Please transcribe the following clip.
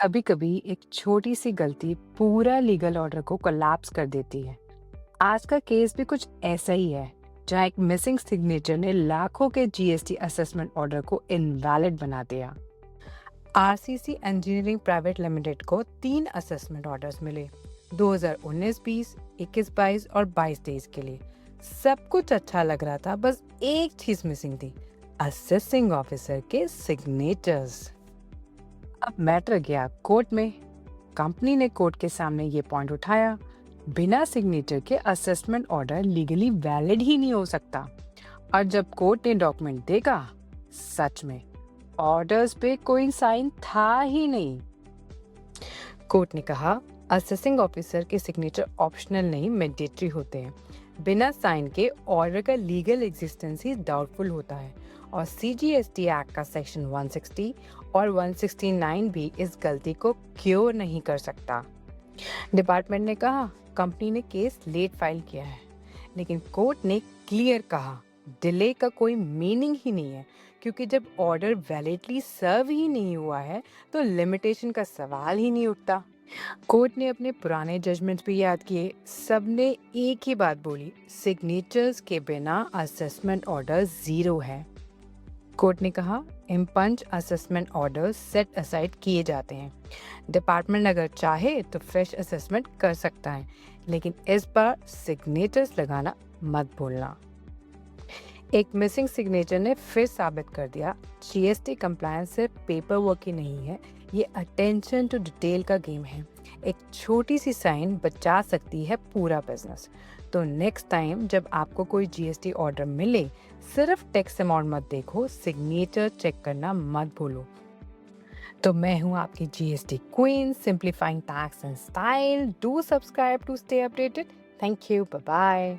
कभी कभी एक छोटी सी गलती पूरा लीगल ऑर्डर को कोलैप्स कर देती है। आज का केस भी कुछ ऐसा ही है, जहां एक मिसिंग सिग्नेचर ने लाखों के जीएसटी असेसमेंट ऑर्डर को इनवैलिड बना दिया। आरसीसी इंजीनियरिंग प्राइवेट लिमिटेड को 3 असेसमेंट ऑर्डर्स मिले, 2019-20, 21-22 और 22-23 के लिए। सब कुछ अच्छा लग रहा था, बस एक चीज मिसिंग थी, असेसिंग ऑफिसर के सिग्नेचर्स। अब मैटर गया कोर्ट में। कंपनी ने कोर्ट के सामने ये पॉइंट उठाया, बिना सिग्नेचर के असेसमेंट ऑर्डर लीगली वैलिड ही नहीं हो सकता। और जब कोर्ट ने डॉक्यूमेंट देखा, सच में ऑर्डर्स पे कोई साइन था ही नहीं। कोर्ट ने कहा, असेसिंग ऑफिसर के सिग्नेचर ऑप्शनल नहीं, मैंडेटरी होते हैं। बिना साइन के ऑर्डर का लीगल एग्जिस्टेंस ही डाउटफुल होता है। और सीजीएसटी एक्ट का सेक्शन 160 और 169 भी इस गलती को क्योर नहीं कर सकता। डिपार्टमेंट ने कहा, कंपनी ने केस लेट फाइल किया है, लेकिन कोर्ट ने क्लियर कहा, डिले का कोई मीनिंग ही नहीं है, क्योंकि जब ऑर्डर वैलिडली सर्व ही नहीं हुआ है तो लिमिटेशन का सवाल ही नहीं उठता। कोर्ट ने अपने पुराने जजमेंट्स भी याद किए, सबने एक ही बात बोली, सिग्नेचर्स के बिना असेसमेंट ऑर्डर जीरो है। कोर्ट ने कहा, इम्पंच असेसमेंट ऑर्डर सेट असाइड किए जाते हैं। डिपार्टमेंट अगर चाहे तो फ्रेश असेसमेंट कर सकता है, लेकिन इस बार सिग्नेचर्स लगाना मत भूलना। एक मिसिंग सिग्नेचर ने फिर साबित कर दिया, जीएसटी कंप्लायंस सिर्फ पेपर वर्क ही नहीं है, ये अटेंशन टू डिटेल का गेम है। एक छोटी सी साइन बचा सकती है पूरा बिजनेस। तो नेक्स्ट टाइम जब आपको कोई जीएसटी ऑर्डर मिले, सिर्फ टैक्स अमाउंट मत देखो, सिग्नेचर चेक करना मत भूलो। तो मैं हूँ आपकी GST queen, simplifying tax and style. Do subscribe to stay updated. Thank you, bye bye.